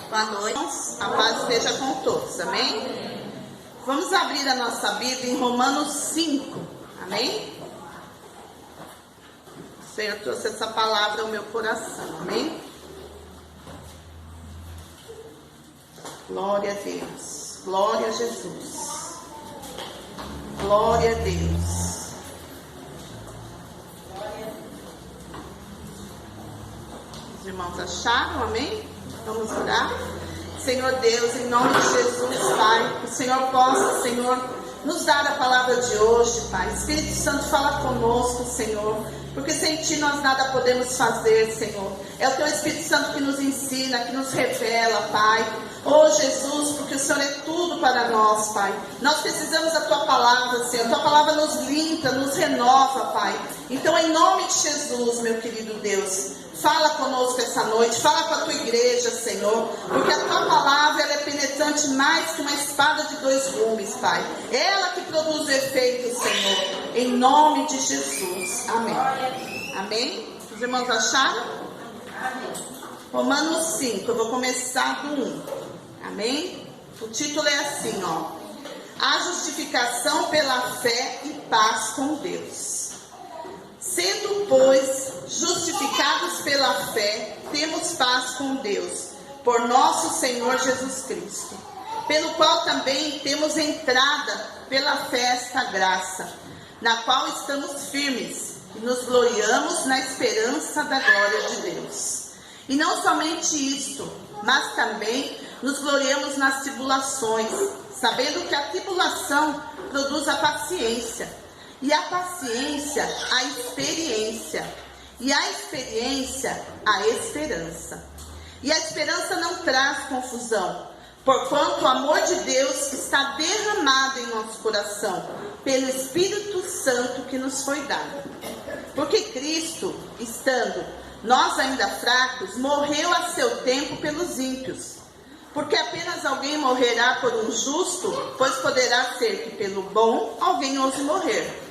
Boa noite, a paz esteja com todos, amém? Vamos abrir a nossa Bíblia em Romanos 5, amém? O Senhor trouxe essa palavra ao meu coração, amém? Glória a Deus, glória a Jesus, glória a Deus. Os irmãos acharam, amém? Vamos orar. Senhor Deus, em nome de Jesus, Pai, que o Senhor possa, Senhor, nos dar a palavra de hoje, Pai. Espírito Santo, fala conosco, Senhor, porque sem Ti nós nada podemos fazer, Senhor. É o Teu Espírito Santo que nos ensina, que nos revela, Pai. Oh Jesus, porque o Senhor é tudo para nós, Pai. Nós precisamos da Tua palavra, Senhor. A Tua palavra nos limpa, nos renova, Pai. Então, em nome de Jesus, meu querido Deus, fala conosco essa noite, fala com a Tua igreja, Senhor, porque a Tua palavra ela é penetrante mais que uma espada de dois gumes, Pai. Ela que produz o efeito, Senhor, em nome de Jesus. Amém. Amém? Os irmãos acharam? Romanos 5, eu vou começar do 1. Amém? O título é assim, ó: a justificação pela fé e paz com Deus. Sendo, pois, justificados pela fé, temos paz com Deus, por nosso Senhor Jesus Cristo, pelo qual também temos entrada pela fé esta graça, na qual estamos firmes e nos gloriamos na esperança da glória de Deus. E não somente isto, mas também nos gloriamos nas tribulações, sabendo que a tribulação produz a paciência, e a paciência, a experiência, e a experiência, a esperança. E a esperança não traz confusão, porquanto o amor de Deus está derramado em nosso coração, pelo Espírito Santo que nos foi dado. Porque Cristo, estando nós ainda fracos, morreu a seu tempo pelos ímpios. Porque apenas alguém morrerá por um justo, pois poderá ser que pelo bom alguém ouse morrer.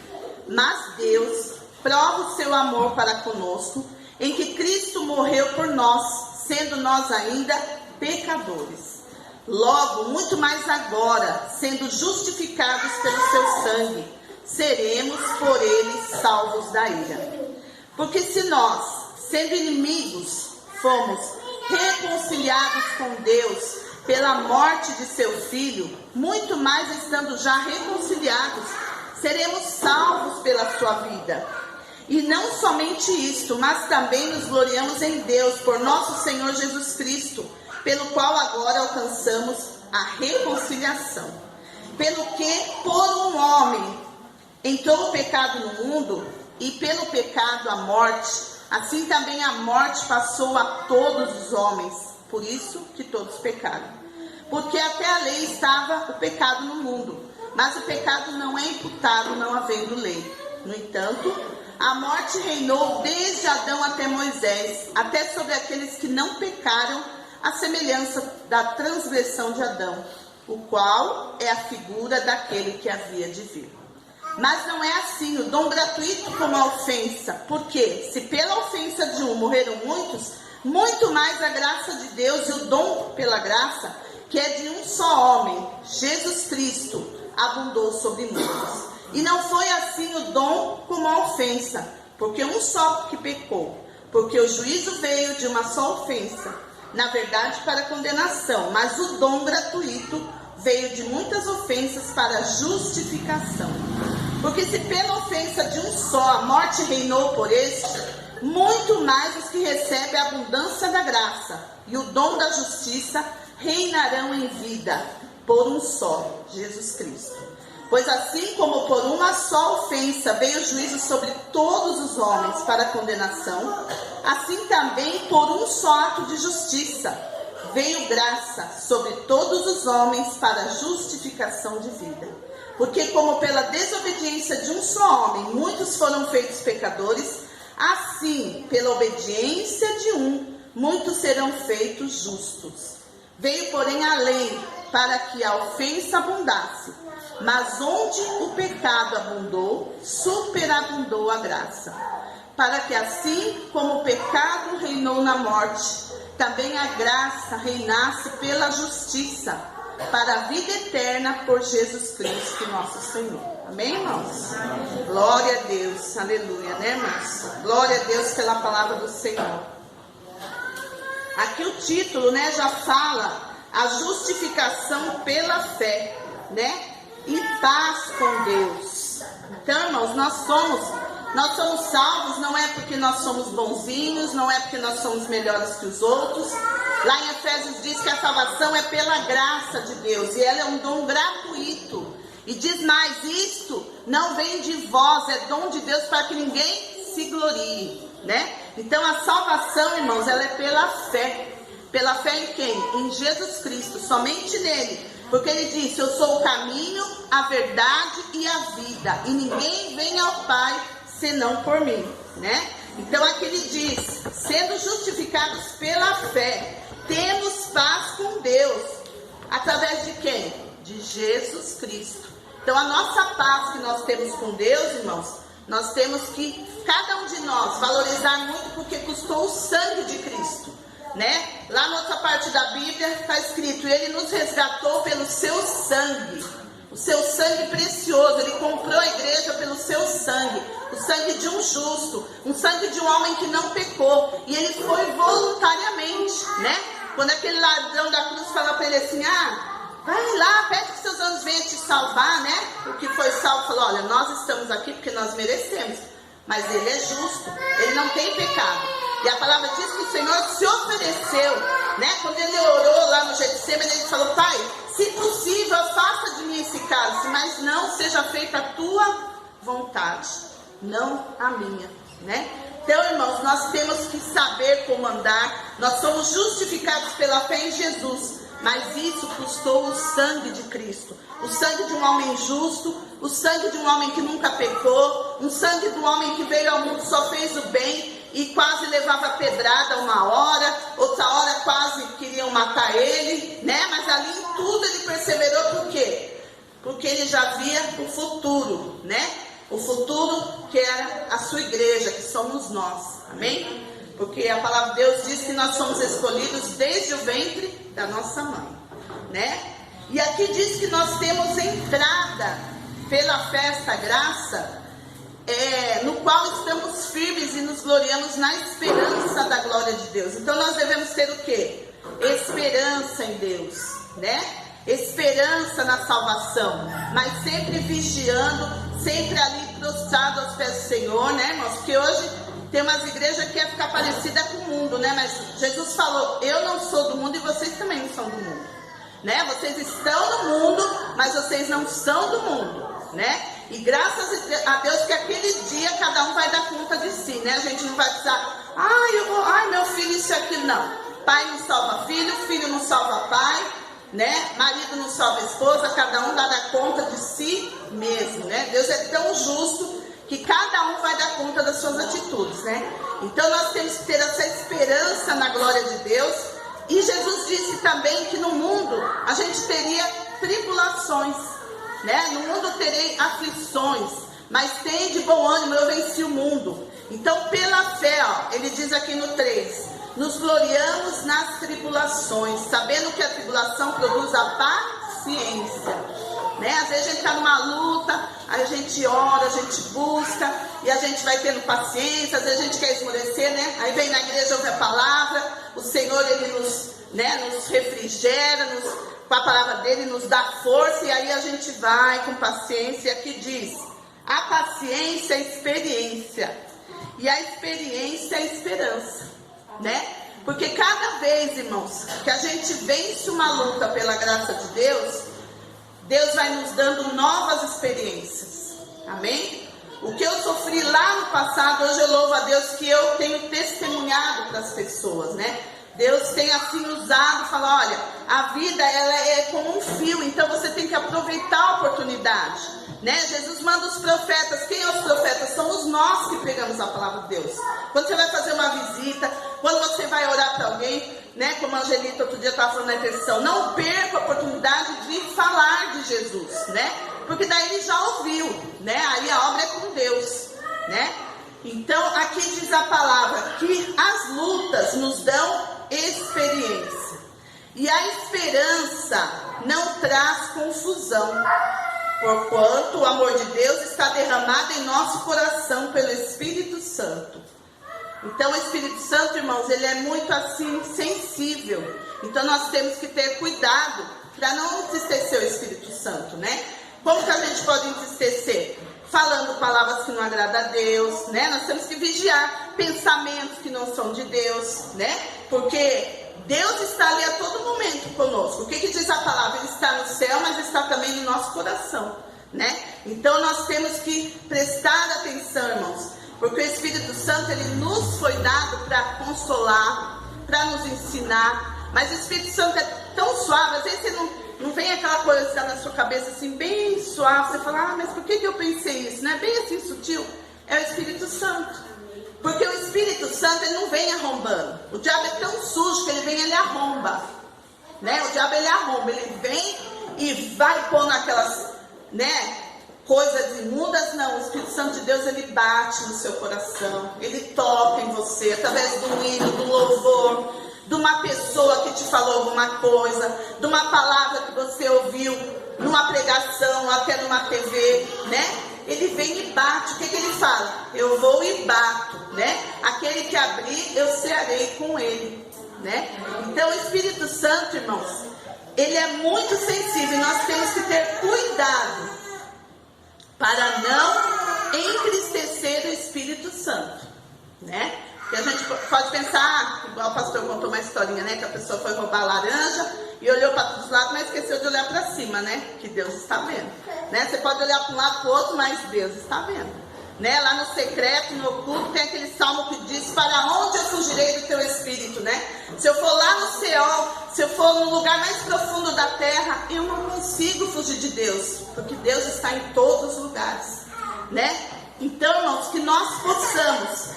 Mas Deus prova o seu amor para conosco, em que Cristo morreu por nós, sendo nós ainda pecadores. Logo, muito mais agora, sendo justificados pelo seu sangue, seremos por ele salvos da ira. Porque se nós, sendo inimigos, fomos reconciliados com Deus pela morte de seu Filho, muito mais estando já reconciliados, seremos salvos pela sua vida. E não somente isto, mas também nos gloriamos em Deus, por nosso Senhor Jesus Cristo, pelo qual agora alcançamos a reconciliação. Pelo que, por um homem, entrou o pecado no mundo, e pelo pecado a morte, assim também a morte passou a todos os homens, por isso que todos pecaram. Porque até a lei estava o pecado no mundo, mas o pecado não é imputado não havendo lei. No entanto, a morte reinou desde Adão até Moisés, até sobre aqueles que não pecaram, a semelhança da transgressão de Adão, o qual é a figura daquele que havia de vir. Mas não é assim o dom gratuito como a ofensa, porque se pela ofensa de um morreram muitos, muito mais a graça de Deus e o dom pela graça, que é de um só homem, Jesus Cristo, abundou sobre muitos. E não foi assim o dom como a ofensa, porque um só que pecou, porque o juízo veio de uma só ofensa, na verdade para condenação, mas o dom gratuito veio de muitas ofensas para justificação. Porque se pela ofensa de um só a morte reinou por este, muito mais os que recebem a abundância da graça e o dom da justiça reinarão em vida por um só, Jesus Cristo. Pois assim como por uma só ofensa veio o juízo sobre todos os homens para condenação, assim também por um só ato de justiça veio graça sobre todos os homens para justificação de vida. Porque como pela desobediência de um só homem muitos foram feitos pecadores, assim pela obediência de um muitos serão feitos justos. Veio porém a lei para que a ofensa abundasse, mas onde o pecado abundou, superabundou a graça. Para que assim como o pecado reinou na morte, também a graça reinasse pela justiça para a vida eterna por Jesus Cristo, nosso Senhor. Amém, irmãos? Glória a Deus, aleluia, né, irmãos? Glória a Deus pela palavra do Senhor. Aqui o título, né, já fala a justificação pela fé, né? E paz com Deus. Então, irmãos, nós somos salvos, não é porque nós somos bonzinhos, não é porque nós somos melhores que os outros. Lá em Efésios diz que a salvação é pela graça de Deus, e ela é um dom gratuito. E diz mais, isto não vem de vós, é dom de Deus para que ninguém se glorie, né? Então a salvação, irmãos, ela é pela fé. Pela fé em quem? Em Jesus Cristo, somente nele. Porque ele disse, eu sou o caminho, a verdade e a vida, e ninguém vem ao Pai senão por mim, né? Então aqui ele diz, sendo justificados pela fé, temos paz com Deus. Através de quem? De Jesus Cristo. Então a nossa paz que nós temos com Deus, irmãos, nós temos que, cada um de nós, valorizar muito, porque custou o sangue de Cristo, né? Lá na outra parte da Bíblia está escrito, ele nos resgatou pelo seu sangue, o seu sangue precioso. Ele comprou a igreja pelo seu sangue, o sangue de um justo, um sangue de um homem que não pecou, e ele foi voluntariamente, né? Quando aquele ladrão da cruz fala para ele assim, vai lá, pede que seus anjos venham te salvar, né? O que foi salvo falou, olha, nós estamos aqui porque nós merecemos, mas ele é justo, ele não tem pecado. E a palavra diz que o Senhor se ofereceu, né? Quando ele orou lá no Getsemane, ele falou, Pai, se possível, afasta de mim esse cálice, mas não seja feita a tua vontade, não a minha, né? Então, irmãos, nós temos que saber como andar. Nós somos justificados pela fé em Jesus, mas isso custou o sangue de Cristo, o sangue de um homem justo, o sangue de um homem que nunca pecou, um sangue de um homem que veio ao mundo, só fez o bem, e quase levava pedrada uma hora, outra hora quase queriam matar ele, né? Mas ali em tudo ele perseverou, por quê? Porque ele já via o futuro, né? O futuro que era a sua igreja, que somos nós, amém? Porque a palavra de Deus diz que nós somos escolhidos desde o ventre da nossa mãe, né? E aqui diz que nós temos entrada pela fé, esta graça, no qual estamos firmes e nos gloriamos na esperança da glória de Deus. Então nós devemos ter o quê? Esperança em Deus, né? Esperança na salvação, mas sempre vigiando, sempre ali prostrado aos pés do Senhor, né, irmãos? Porque hoje tem umas igrejas que quer ficar parecida com o mundo, né? Mas Jesus falou, eu não sou do mundo e vocês também não são do mundo, né? Vocês estão no mundo, mas vocês não são do mundo, né? E graças a Deus que aquele dia cada um vai dar conta de si, né? A gente não vai precisar, meu filho, isso e aquilo, não. Pai não salva filho, filho não salva pai, né? Marido não salva esposa, cada um vai dar conta de si mesmo, né? Deus é tão justo que cada um vai dar conta das suas atitudes, né? Então nós temos que ter essa esperança na glória de Deus. E Jesus disse também que no mundo a gente teria tribulações, né? No mundo terei aflições, mas tem de bom ânimo, eu venci o mundo. Então pela fé, ele diz aqui no 3, nos gloriamos nas tribulações, sabendo que a tribulação produz a paciência, né? Às vezes a gente está numa luta, a gente ora, a gente busca, e a gente vai tendo paciência, às vezes a gente quer esmorecer, né? Aí vem na igreja, ouve a palavra, o Senhor, ele nos refrigera, com a palavra dele, nos dá força, e aí a gente vai com paciência. Aqui diz, a paciência é experiência, e a experiência é esperança, né? Porque cada vez, irmãos, que a gente vence uma luta pela graça de Deus, Deus vai nos dando novas experiências, amém? O que eu sofri lá no passado, hoje eu louvo a Deus que eu tenho testemunhado para as pessoas, né? Deus tem assim usado, fala, olha, a vida ela é como um fio, então você tem que aproveitar a oportunidade, né? Jesus manda os profetas. Quem é os profetas? Somos nós que pegamos a palavra de Deus. Quando você vai fazer uma visita, quando você vai orar para alguém, né? Como a Angelita outro dia estava falando na intercessão, não perca a oportunidade de falar de Jesus, né? Porque daí ele já ouviu, né? Aí a obra é com Deus, né? Então aqui diz a palavra que as lutas nos dão experiência. E a esperança não traz confusão, porquanto o amor de Deus está derramado em nosso coração pelo Espírito Santo. Então o Espírito Santo, irmãos, ele é muito assim sensível. Então nós temos que ter cuidado para não entristecer o Espírito Santo, né? Como que a gente pode entristecer? Falando palavras que não agradam a Deus, né? Nós temos que vigiar pensamentos que não são de Deus, né? Porque Deus está ali a todo momento conosco. O que diz a palavra? Ele está no céu, mas está também no nosso coração, né? Então nós temos que prestar atenção, irmãos, porque o Espírito Santo, ele nos foi dado para consolar, para nos ensinar. Mas o Espírito Santo é tão suave, às vezes você não vem aquela coisa que está na sua cabeça assim, bem suave. Você fala, mas por que eu pensei isso? Não é bem assim sutil? É o Espírito Santo. Porque o Espírito Santo, ele não vem arrombando. O diabo é tão sujo que ele vem e ele arromba, né? O diabo, ele arromba, ele vem e vai pondo aquelas, né, coisas imundas. Não, o Espírito Santo de Deus, ele bate no seu coração, ele toca em você, através do hino, do louvor, de uma pessoa que te falou alguma coisa, de uma palavra que você ouviu numa pregação, até numa TV, né? Ele vem e bate. O que ele fala? Eu vou e bato, né? Aquele que abrir, eu cearei com ele, né? Então o Espírito Santo, irmãos, ele é muito sensível. E nós temos que ter cuidado para não entristecer o Espírito Santo, né? Porque a gente pode pensar, igual o pastor contou uma historinha, né? Que a pessoa foi roubar a laranja e olhou para todos os lados, mas esqueceu de olhar para cima, né? Que Deus está vendo, né? Você pode olhar para um lado, para o outro, mas Deus está vendo, né? Lá no secreto, no oculto, tem aquele salmo que diz: para onde eu fugirei do teu Espírito, né? Se eu for lá no céu, se eu for no lugar mais profundo da terra, eu não consigo fugir de Deus, porque Deus está em todos os lugares, né? Então, irmãos, que nós possamos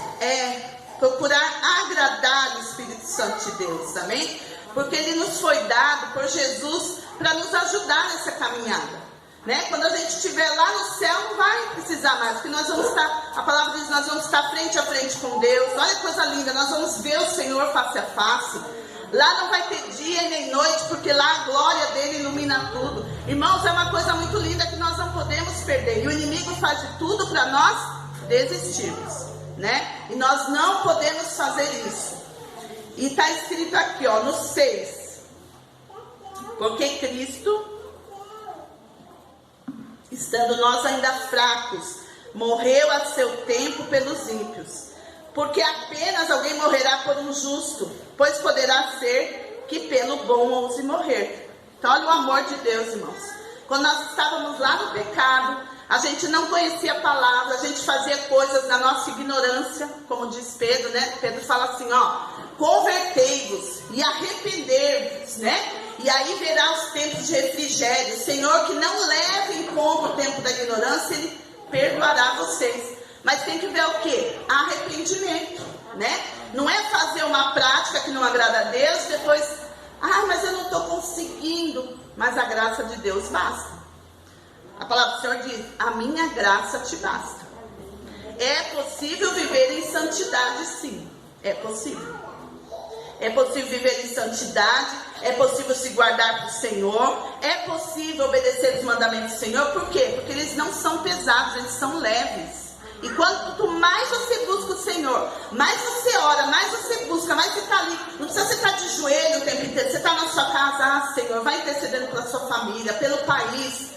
procurar agradar o Espírito Santo de Deus, amém? Porque ele nos foi dado por Jesus para nos ajudar nessa caminhada, né? Quando a gente estiver lá no céu, não vai precisar mais, porque nós vamos estar, a palavra diz, nós vamos estar frente a frente com Deus. Olha que coisa linda, nós vamos ver o Senhor face a face. Lá não vai ter dia e nem noite, porque lá a glória dele ilumina tudo. Irmãos, é uma coisa muito linda que nós não podemos perder. E o inimigo faz de tudo para nós desistirmos, né? E nós não podemos fazer isso. E está escrito aqui, ó, no 6. Porque Cristo, estando nós ainda fracos, morreu a seu tempo pelos ímpios. Porque apenas alguém morrerá por um justo, pois poderá ser que pelo bom ouse morrer. Então olha o amor de Deus, irmãos. Quando nós estávamos lá no pecado, a gente não conhecia a palavra, a gente fazia coisas na nossa ignorância, como diz Pedro, né? Pedro fala assim, ó, convertei-vos e arrepender-vos, né? E aí verá os tempos de refrigério. O Senhor, que não leva em conta o tempo da ignorância, ele perdoará vocês. Mas tem que ver o quê? Arrependimento, né? Não é fazer uma prática que não agrada a Deus, depois, mas eu não estou conseguindo. Mas a graça de Deus basta. A palavra do Senhor diz, a minha graça te basta. É possível viver em santidade, sim. É possível. É possível viver em santidade, é possível se guardar para o Senhor, é possível obedecer os mandamentos do Senhor. Por quê? Porque eles não são pesados, eles são leves. E quanto mais você busca o Senhor, mais você ora, mais você busca, mais você está ali. Não precisa você estar de joelho o tempo inteiro. Você está na sua casa, Senhor, vai intercedendo pela sua família, pelo país.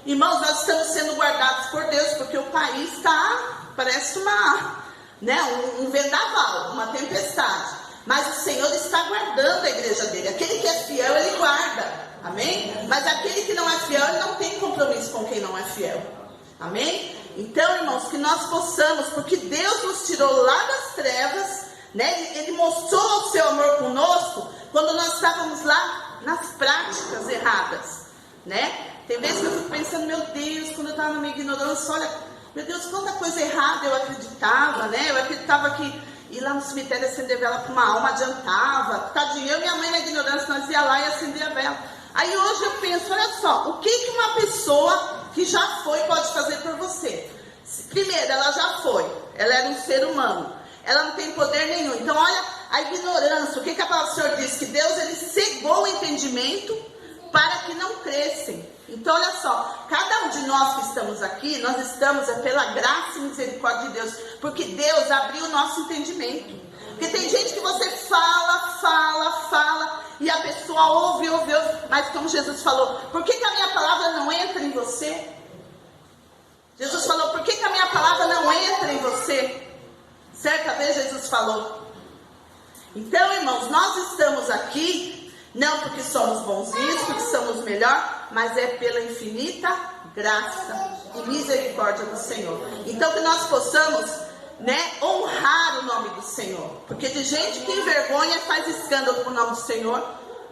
Irmãos, nós estamos sendo guardados por Deus, porque o país está, parece um vendaval, uma tempestade. Mas o Senhor está guardando a igreja dele. Aquele que é fiel, ele guarda. Amém? Mas aquele que não é fiel, ele não tem compromisso com quem não é fiel. Amém? Então, irmãos, que nós possamos, porque Deus nos tirou lá das trevas, né? Ele mostrou o seu amor conosco quando nós estávamos lá nas práticas erradas, né? Tem vezes que eu fico pensando, meu Deus, quando eu estava na minha ignorância, olha, meu Deus, quanta coisa errada eu acreditava, né? Eu acreditava que ir lá no cemitério acender vela para uma alma adiantava. Tadinho, eu e minha mãe na ignorância, nós ia lá e acendia a vela. Aí hoje eu penso, olha só, o que uma pessoa que já foi pode fazer por você? Primeiro, ela já foi, ela era um ser humano, ela não tem poder nenhum. Então olha a ignorância. O que a palavra do Senhor diz? Que Deus, ele cegou o entendimento para que não crescem. Então olha só, cada um de nós que estamos aqui, nós estamos pela graça e misericórdia de Deus, porque Deus abriu o nosso entendimento. Porque tem gente que você fala, e a pessoa ouve, mas como Jesus falou, por que a minha palavra não entra em você? Jesus falou, por que a minha palavra não entra em você? Certa vez Jesus falou. Então, irmãos, nós estamos aqui, não porque somos bonzinhos, porque somos melhor, mas é pela infinita graça e misericórdia do Senhor. Então, que nós possamos, honrar o nome do Senhor. Porque de gente que envergonha, faz escândalo com o nome do Senhor,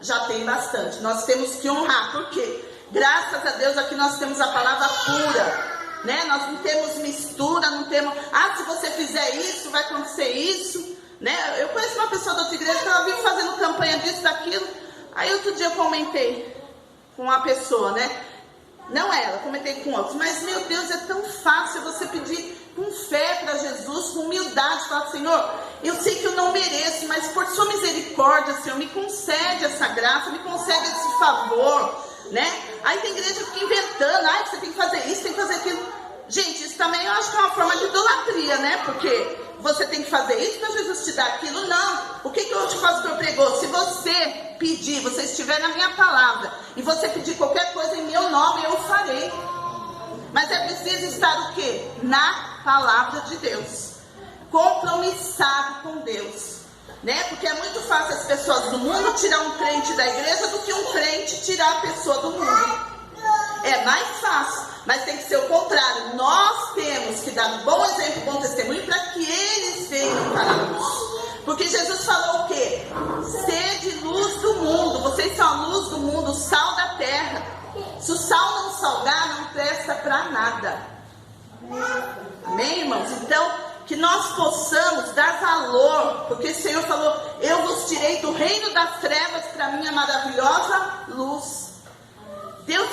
já tem bastante. Nós temos que honrar. Por quê? Graças a Deus aqui nós temos a palavra pura. Nós não temos mistura, não temos, se você fizer isso, vai acontecer isso, Eu conheço uma pessoa da outra igreja que ela vive fazendo campanha disso, daquilo. Aí outro dia eu comentei com uma pessoa, não ela, comentei com outros, mas meu Deus, é tão fácil você pedir com fé para Jesus, com humildade, falar, Senhor, eu sei que eu não mereço, mas por sua misericórdia, Senhor, me concede essa graça, me concede esse favor, Aí tem igreja que fica inventando, você tem que fazer isso, tem que fazer aquilo. Gente, isso também eu acho que é uma forma de idolatria, Porque você tem que fazer isso para Jesus te dar aquilo. Não. O que o outro pastor pregou? Se você pedir, você estiver na minha palavra, e você pedir qualquer coisa em meu nome, eu farei. Mas é preciso estar o quê? Na palavra de Deus. Compromissado com Deus. Porque é muito fácil as pessoas do mundo tirar um crente da igreja do que um crente tirar a pessoa do mundo. É mais fácil, mas tem que ser o contrário. Nós temos que dar um bom exemplo, bom testemunho, para que eles venham para a luz. Porque Jesus falou o quê? Sede luz do mundo. Vocês são a luz do mundo, o sal da terra. Se o sal não salgar, não presta para nada. Amém, irmãos? Então, que nós possamos dar valor, porque o Senhor falou, eu vos tirei do reino das trevas para a minha maravilhosa luz. Deus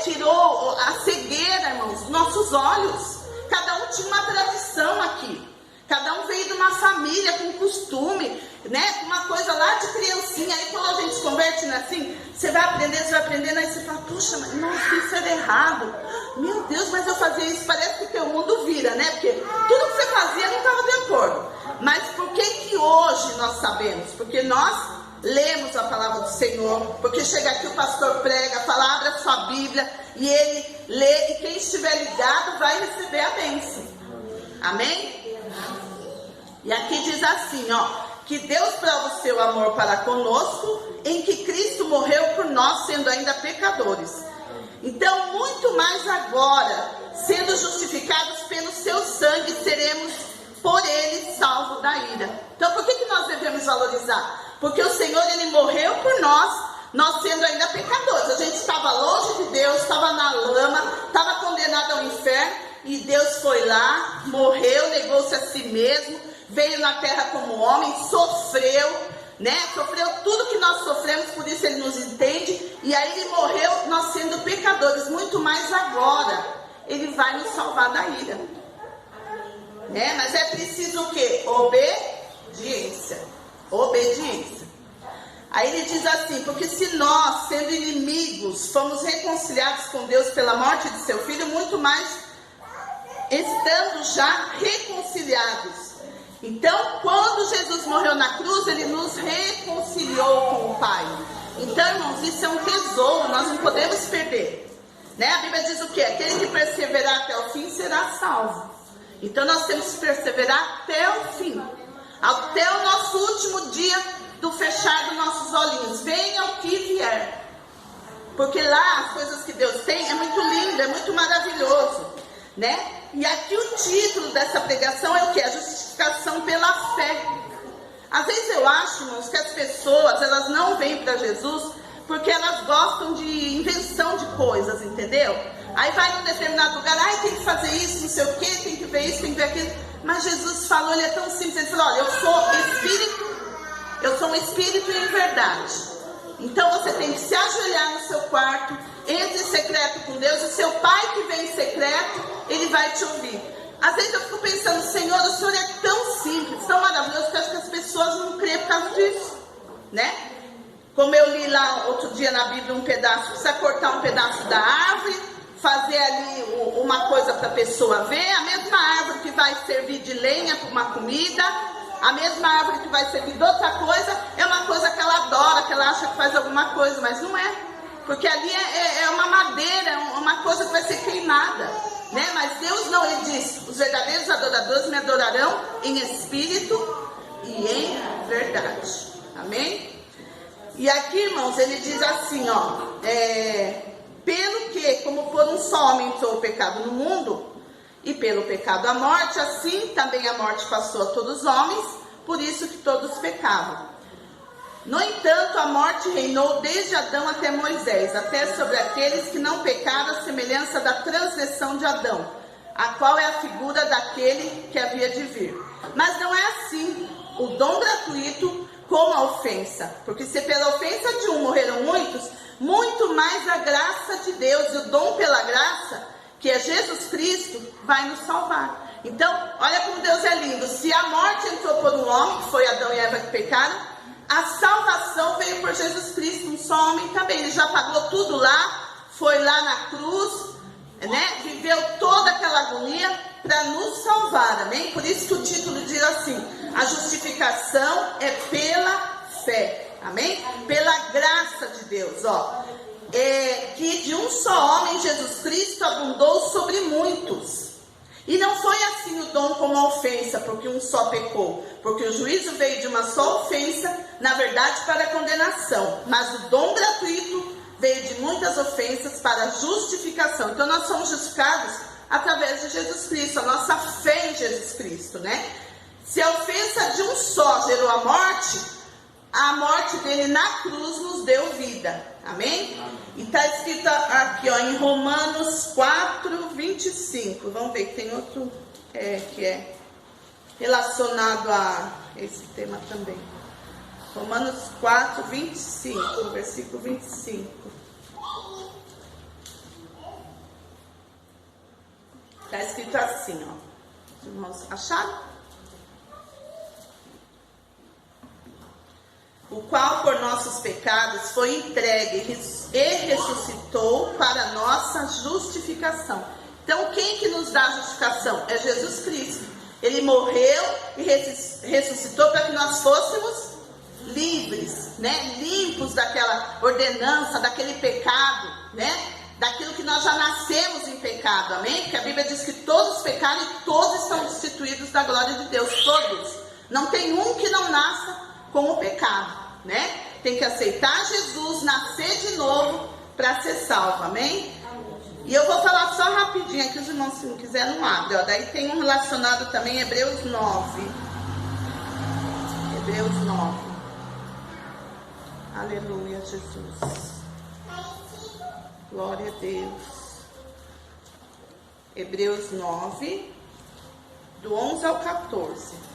tirou a cegueira, irmãos, dos nossos olhos. Cada um tinha uma tradição aqui. Cada um veio de uma família com costume, uma coisa lá de criancinha. Aí quando a gente se converte assim, você vai aprendendo, aí você fala, puxa, mas nossa, isso era errado. Meu Deus, mas eu fazia isso, parece que o teu mundo vira, Porque tudo que você fazia não estava de acordo. Mas por que hoje nós sabemos? Porque nós lemos a palavra do Senhor, porque chega aqui o pastor prega, fala, abre a sua Bíblia, e ele lê, e quem estiver ligado vai receber a bênção. Amém? E aqui diz assim, que Deus prova o seu amor para conosco, em que Cristo morreu por nós, sendo ainda pecadores. Então, muito mais agora, sendo justificados pelo seu sangue, seremos por ele salvos da ira. Então, por que nós devemos valorizar? Porque o Senhor, ele morreu por nós sendo ainda pecadores. A gente estava longe de Deus, estava na lama, estava condenado ao inferno, e Deus foi lá, morreu, negou-se a si mesmo, veio na terra como homem, sofreu, sofreu tudo que nós sofremos, por isso ele nos entende, e aí ele morreu, nós sendo pecadores. Muito mais agora, ele vai nos salvar da ira, mas é preciso o quê? Obediência. Aí ele diz assim, porque se nós, sendo inimigos, fomos reconciliados com Deus pela morte de seu Filho, muito mais estando já reconciliados. Então, quando Jesus morreu na cruz, ele nos reconciliou com o Pai. Então, irmãos, isso é um tesouro, nós não podemos perder. A Bíblia diz o quê? Aquele que perseverar até o fim será salvo. Então, nós temos que perseverar até o fim. Até o nosso último dia do fechar dos nossos olhinhos. Venha o que vier. Porque lá, as coisas que Deus tem é muito lindo, é muito maravilhoso. E aqui o título dessa pregação é o que? A justificação pela fé. Às vezes eu acho, irmãos, que as pessoas, elas não vêm para Jesus porque elas gostam de invenção de coisas, entendeu? Aí vai num determinado lugar, tem que fazer isso, não sei o quê, tem que ver isso, tem que ver aquilo. Mas Jesus falou, ele é tão simples, ele falou, olha, eu sou um espírito em verdade. Então você tem que se ajoelhar no seu quarto, entre em secreto com Deus, o seu Pai que vem em secreto, ele vai te ouvir. Às vezes eu fico pensando, Senhor, o Senhor é tão simples, tão maravilhoso, que eu acho que as pessoas não creem por causa disso, né? Como eu li lá outro dia na Bíblia um pedaço, precisa cortar um pedaço da árvore, fazer ali uma coisa para a pessoa ver, a mesma árvore que vai servir de lenha para uma comida, a mesma árvore que vai servir de outra coisa, é uma coisa que ela adora, que ela acha que faz alguma coisa, mas não é. Porque ali é uma madeira, uma coisa que vai ser queimada, né? Mas Deus não, Ele diz, os verdadeiros adoradores me adorarão em espírito e em verdade. Amém? E aqui, irmãos, ele diz assim, ó, pelo que, como por um só homem entrou o pecado no mundo, e pelo pecado a morte, assim também a morte passou a todos os homens, por isso que todos pecavam. No entanto, a morte reinou desde Adão até Moisés, até sobre aqueles que não pecaram, a semelhança da transgressão de Adão, a qual é a figura daquele que havia de vir. Mas não é assim, o dom gratuito como a ofensa, porque se pela ofensa de um morreram muitos, muito mais a graça de Deus e o dom pela graça, que é Jesus Cristo, vai nos salvar. Então, olha como Deus é lindo. Se a morte entrou por um homem, que foi Adão e Eva que pecaram, a salvação veio por Jesus Cristo, um só homem também. Ele já pagou tudo lá, foi lá na cruz, né? Viveu toda aquela agonia para nos salvar, amém? Por isso que o título diz assim, a justificação é pela fé, amém? Pela graça de Deus, ó. Que de um só homem, Jesus Cristo, abundou sobre muitos. E não foi assim o dom como a ofensa, porque um só pecou. Porque o juízo veio de uma só ofensa, na verdade para a condenação. Mas o dom gratuito veio de muitas ofensas para a justificação. Então nós somos justificados através de Jesus Cristo, a nossa fé em Jesus Cristo, né? Se a ofensa de um só gerou a morte dele na cruz nos deu vida, amém? E está escrito aqui, ó, em Romanos 4, 25, vamos ver que tem outro que é relacionado a esse tema também. Romanos 4, 25, versículo 25. Está escrito assim, ó. Os irmãos acharam? O qual por nossos pecados foi entregue e ressuscitou para nossa justificação. Então, quem que nos dá a justificação? É Jesus Cristo. Ele morreu e ressuscitou para que nós fôssemos livres, né? Limpos daquela ordenança, daquele pecado, né? Daquilo que nós já nascemos em pecado, amém? Porque a Bíblia diz que todos pecaram e todos estão destituídos da glória de Deus, todos. Não tem um que não nasça com o pecado, né? Tem que aceitar Jesus, nascer de novo para ser salvo, amém? E eu vou falar só rapidinho aqui, os irmãos, se não quiser, não abre, ó. Daí tem um relacionado também, Hebreus 9. Hebreus 9. Aleluia, Jesus. Glória a Deus. Hebreus 9, do 11 ao 14.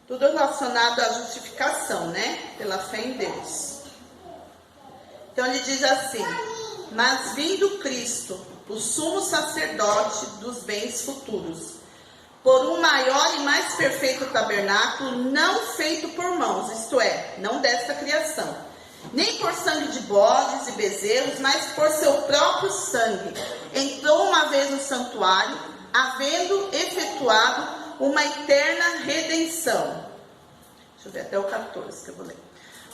Tudo relacionado à justificação, né? Pela fé em Deus. Então ele diz assim: mas vindo Cristo, o sumo sacerdote dos bens futuros, por um maior e mais perfeito tabernáculo, não feito por mãos, isto é, não desta criação, nem por sangue de bodes e bezerros, mas por seu próprio sangue, entrou uma vez no santuário, havendo efetuado uma eterna redenção. Deixa eu ver até o 14 que eu vou ler.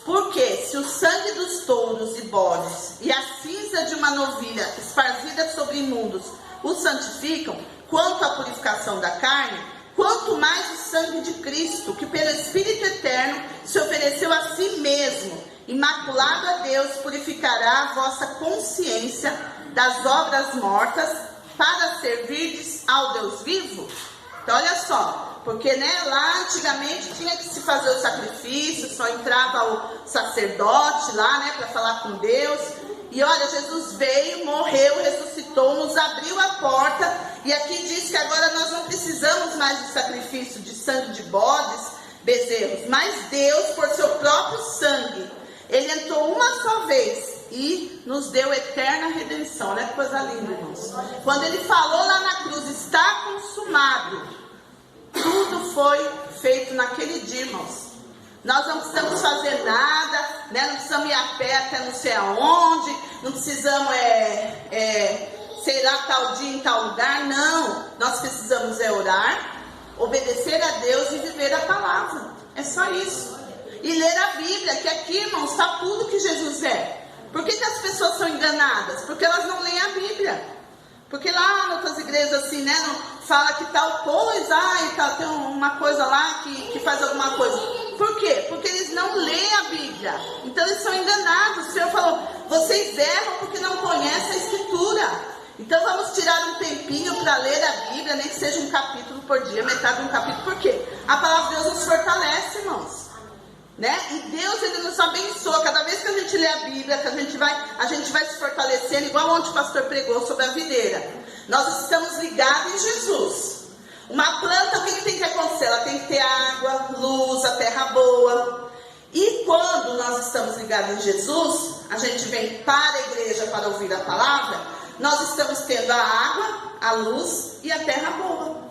Porque se o sangue dos touros e bodes e a cinza de uma novilha esparzida sobre imundos o santificam, quanto à purificação da carne, quanto mais o sangue de Cristo, que pelo Espírito Eterno se ofereceu a si mesmo, imaculado a Deus, purificará a vossa consciência das obras mortas, para servirdes ao Deus vivo. Então olha só, porque né, lá antigamente tinha que se fazer o sacrifício, só entrava o sacerdote lá, né, para falar com Deus. E olha, Jesus veio, morreu, ressuscitou, nos abriu a porta, e aqui diz que agora nós não precisamos mais de sacrifício de sangue de bodes, bezerros, mas Deus, por seu próprio sangue, Ele entrou uma só vez e nos deu eterna redenção. Olha que coisa linda, irmãos. Quando ele falou lá na cruz, está consumado, tudo foi feito naquele dia, irmãos. Nós não precisamos fazer nada, né? Não precisamos ir a pé até não sei aonde, não precisamos sei lá, tal dia em tal lugar. Não, nós precisamos orar, obedecer a Deus e viver a palavra. É só isso. E ler a Bíblia, que aqui, irmãos, está tudo que Jesus é. Por que as pessoas são enganadas? Porque elas não leem a Bíblia. Porque lá em outras igrejas assim, né, não fala que tal coisa, tem uma coisa lá que faz alguma coisa. Por quê? Porque eles não leem a Bíblia. Então eles são enganados. O Senhor falou, vocês erram porque não conhecem a Escritura. Então vamos tirar um tempinho para ler a Bíblia, nem que seja um capítulo por dia, metade de um capítulo. Por quê? A palavra de Deus nos fortalece, irmãos. Né? E Deus, ele nos abençoa. Cada vez que a gente lê a Bíblia, que a gente vai se fortalecendo, igual onde o pastor pregou sobre a videira. Nós estamos ligados em Jesus. Uma planta, o que tem que acontecer? Ela tem que ter água, luz, a terra boa. E quando nós estamos ligados em Jesus, a gente vem para a igreja para ouvir a palavra, nós estamos tendo a água, a luz e a terra boa.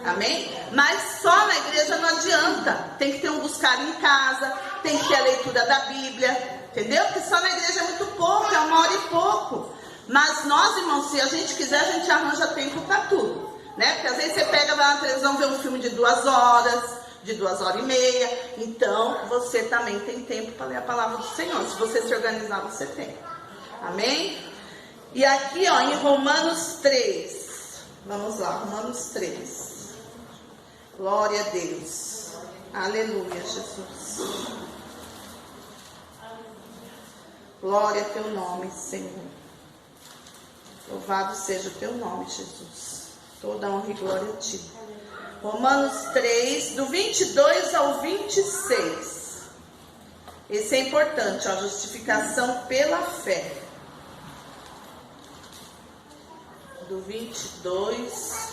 Amém? Mas só na igreja não adianta. Tem que ter um buscar em casa, tem que ter a leitura da Bíblia, entendeu? Porque só na igreja é muito pouco, é 1 hora e pouco. Mas nós, irmãos, se a gente quiser, a gente arranja tempo para tudo, né? Porque às vezes você pega, vai na televisão, vê um filme de 2 horas, de 2 horas e meia. Então, você também tem tempo para ler a palavra do Senhor. Se você se organizar, você tem. Amém? E aqui, ó, em Romanos 3. Vamos lá, Romanos 3. Glória a Deus. Aleluia, Jesus. Glória a teu nome, Senhor. Louvado seja o teu nome, Jesus. Toda honra e glória a ti. Romanos 3, do 22 ao 26. Esse é importante, a justificação pela fé. Do 22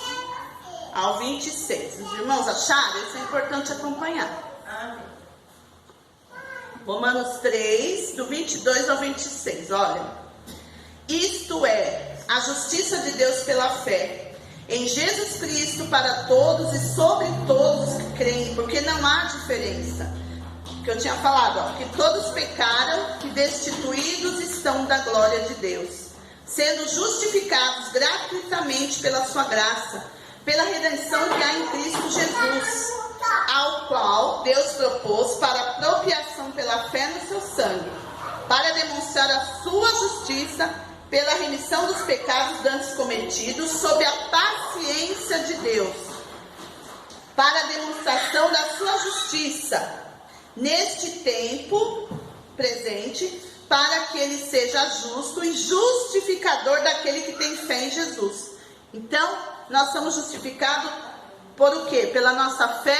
ao 26. Os irmãos acharam? Isso é importante acompanhar. Romanos 3, do 22 ao 26. Olha. Isto é, a justiça de Deus pela fé em Jesus Cristo para todos e sobre todos os que creem, porque não há diferença. Que eu tinha falado, ó, que todos pecaram e destituídos estão da glória de Deus, sendo justificados gratuitamente pela sua graça, pela redenção que há em Cristo Jesus, ao qual Deus propôs para apropriação pela fé no seu sangue, para demonstrar a sua justiça pela remissão dos pecados dantes cometidos, sob a paciência de Deus, para a demonstração da sua justiça, neste tempo presente, para que ele seja justo e justificador daquele que tem fé em Jesus. Então, nós somos justificados por o quê? Pela nossa fé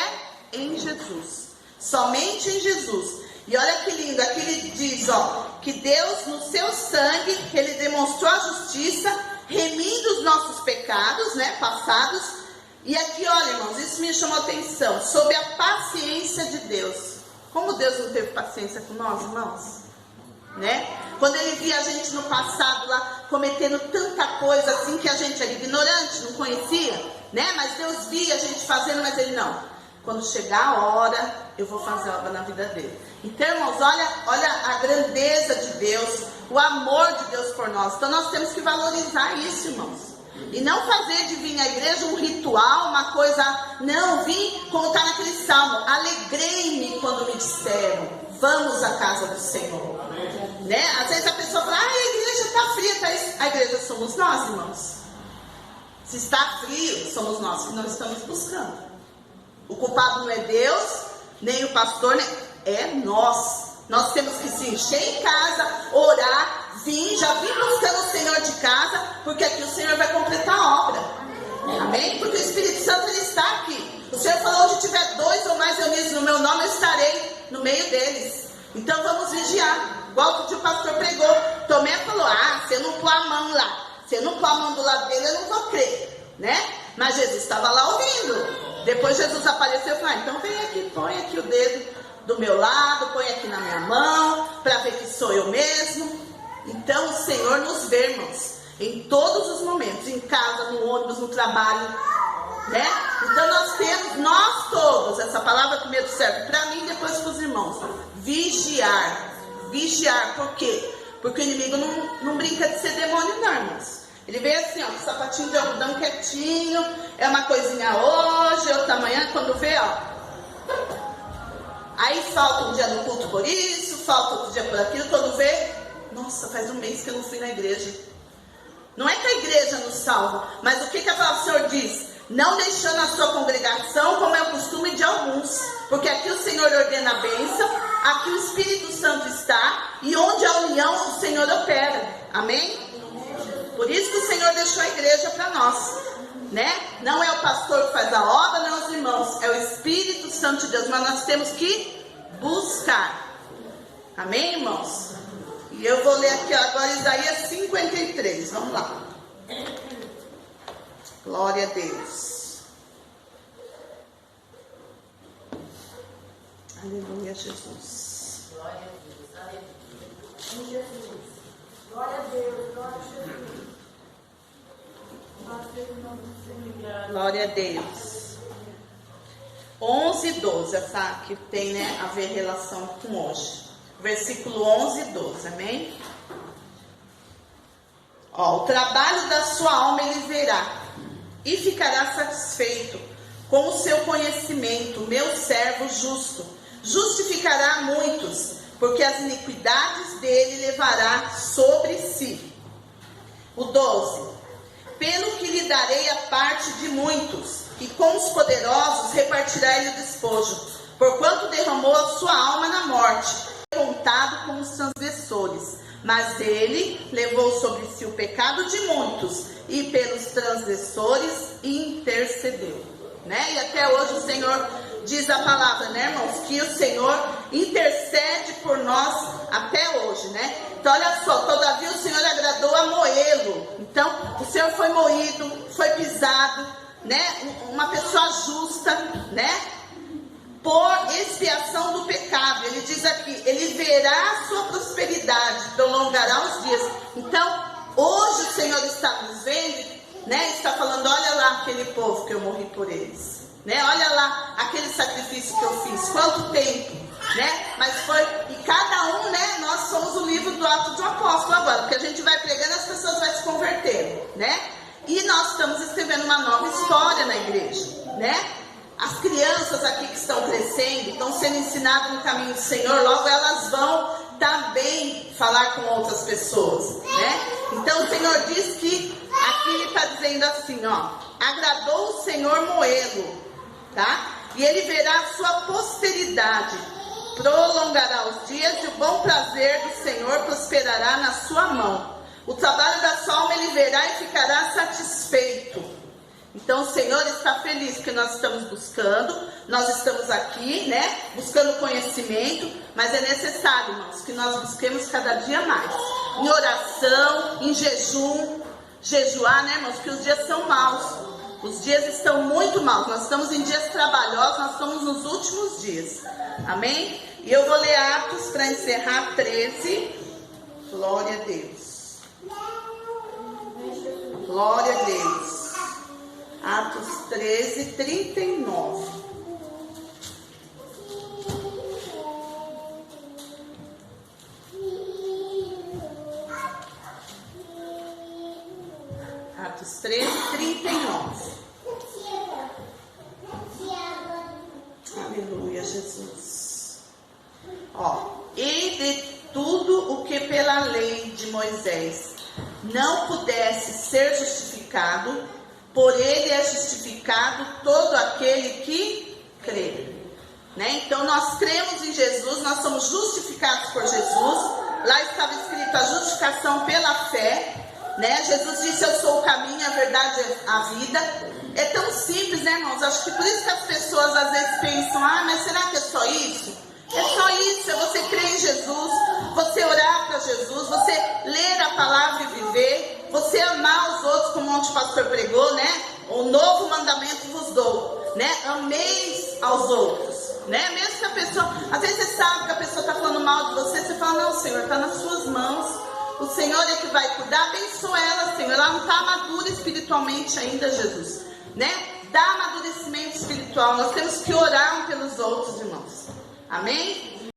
em Jesus. Somente em Jesus. E olha que lindo, aqui ele diz, ó, que Deus no seu sangue, ele demonstrou a justiça, remindo os nossos pecados, né, passados. E aqui, olha, irmãos, isso me chamou a atenção, sobre a paciência de Deus. Como Deus não teve paciência com nós, irmãos? Né? Quando ele via a gente no passado lá, cometendo tanta coisa assim, que a gente era ignorante, não conhecia, né? Mas Deus via a gente fazendo, mas ele não. Quando chegar a hora, eu vou fazer obra na vida dele. Então, irmãos, olha a grandeza de Deus, o amor de Deus por nós. Então, nós temos que valorizar isso, irmãos. E não fazer de vir à igreja um ritual, uma coisa... Não, vim, como está naquele salmo, alegrei-me quando me disseram, vamos à casa do Senhor. Né? Às vezes a pessoa fala, a igreja está fria. Tá... A igreja somos nós, irmãos. Se está frio, somos nós que não estamos buscando. O culpado não é Deus, nem o pastor, é nós. Nós temos que se encher em casa, orar, já vim buscando o Senhor de casa, porque aqui o Senhor vai completar a obra. Amém? Porque o Espírito Santo, ele está aqui. O Senhor falou, onde tiver 2 ou mais reunidos no meu nome, eu estarei no meio deles. Então vamos vigiar. Igual que o pastor pregou, Tomé falou, se eu não pôr a mão lá, se eu não pôr a mão do lado dele, eu não vou crer, né? Mas Jesus estava lá ouvindo. Depois Jesus apareceu e falou, então vem aqui, põe aqui o dedo do meu lado, põe aqui na minha mão, para ver que sou eu mesmo. Então o Senhor nos vê, irmãos, em todos os momentos, em casa, no ônibus, no trabalho, né? Então nós temos, nós todos, essa palavra primeiro serve para mim e depois para os irmãos. Vigiar, por quê? Porque o inimigo não brinca de ser demônio, não, irmãos. Ele vem assim, ó, com sapatinho de algodão quietinho, é uma coisinha hoje, outra amanhã, quando vê, ó. Aí falta um dia no culto por isso, falta outro dia por aquilo, quando vê, nossa, faz um mês que eu não fui na igreja. Não é que a igreja nos salva, mas o que a palavra do Senhor diz? Não deixando a sua congregação, como é o costume de alguns, porque aqui o Senhor ordena a bênção, aqui o Espírito Santo está, e onde há união o Senhor opera, amém? Por isso que o Senhor deixou a igreja para nós, né? Não é o pastor que faz a obra, não é os irmãos, é o Espírito Santo de Deus, mas nós temos que buscar, amém, irmãos? E eu vou ler aqui agora Isaías 53, vamos lá. Glória a Deus. Aleluia, Jesus. Glória a Deus, aleluia. Jesus. Glória a Deus, glória a Jesus. Glória a Deus. 11 e 12, essa que tem, né, a ver relação com hoje. Versículo 11 e 12, amém? Ó, o trabalho da sua alma ele verá e ficará satisfeito com o seu conhecimento, meu servo justo. Justificará muitos, porque as iniquidades dele levará sobre si. O 12. Pelo que lhe darei a parte de muitos, e com os poderosos repartirá ele o despojo, porquanto derramou a sua alma na morte, contado com os transgressores. Mas ele levou sobre si o pecado de muitos, e pelos transgressores intercedeu. Né? E até hoje o Senhor diz a palavra, né, irmãos? Que o Senhor intercede por nós até hoje, né? Então olha só, todavia o Senhor agradou a moê-lo. Então o Senhor foi moído, foi pisado, né? Uma pessoa justa, né? Por expiação do pecado. Ele diz aqui, ele verá a sua prosperidade, prolongará os dias. Então hoje o Senhor está nos vendo, né? Está falando, olha lá aquele povo que eu morri por eles, né? Olha lá aquele sacrifício que eu fiz, quanto tempo, né? Mas foi, e cada um, né? Nós somos o livro do Atos do Apóstolo agora, porque a gente vai pregando, as pessoas vão se convertendo, né? E nós estamos escrevendo uma nova história na igreja, né? As crianças aqui que estão crescendo, estão sendo ensinadas no caminho do Senhor, logo elas vão também falar com outras pessoas, né? Então o Senhor diz que aqui ele está dizendo assim, ó, agradou o Senhor moê-lo, tá? E ele verá a sua posteridade, prolongará os dias e o bom prazer do Senhor prosperará na sua mão. O trabalho da sua alma ele verá e ficará satisfeito. Então o Senhor está feliz porque nós estamos buscando, nós estamos aqui, né, buscando conhecimento, mas é necessário, irmãos, que nós busquemos cada dia mais, em oração, em jejum, jejuar, né, irmãos, porque os dias são maus, os dias estão muito maus, nós estamos em dias trabalhosos, nós estamos nos últimos dias, amém? E eu vou ler Atos para encerrar 13, glória a Deus, glória a Deus. Atos 13, 39. Atos 13, 39. Aleluia, Jesus. Ó, e de tudo o que pela lei de Moisés não pudesse ser justificado, por ele é justificado todo aquele que crê. Né? Então nós cremos em Jesus, nós somos justificados por Jesus. Lá estava escrito a justificação pela fé. Né? Jesus disse, eu sou o caminho, a verdade e a vida. É tão simples, né, irmãos? Acho que por isso que as pessoas às vezes pensam, mas será que é só isso? É só isso, é você crer em Jesus, você orar para Jesus, você ler a palavra e viver, você amar os outros, como ontem o pastor pregou, né? O novo mandamento vos dou, né? Ameis aos outros, né? Mesmo que a pessoa, às vezes você sabe que a pessoa está falando mal de você, você fala, não, Senhor, está nas suas mãos, O Senhor é que vai cuidar. Abençoa ela, Senhor. Ela não está madura espiritualmente ainda, Jesus, né? Dá amadurecimento espiritual. Nós temos que orar um pelos outros, irmãos. Amém?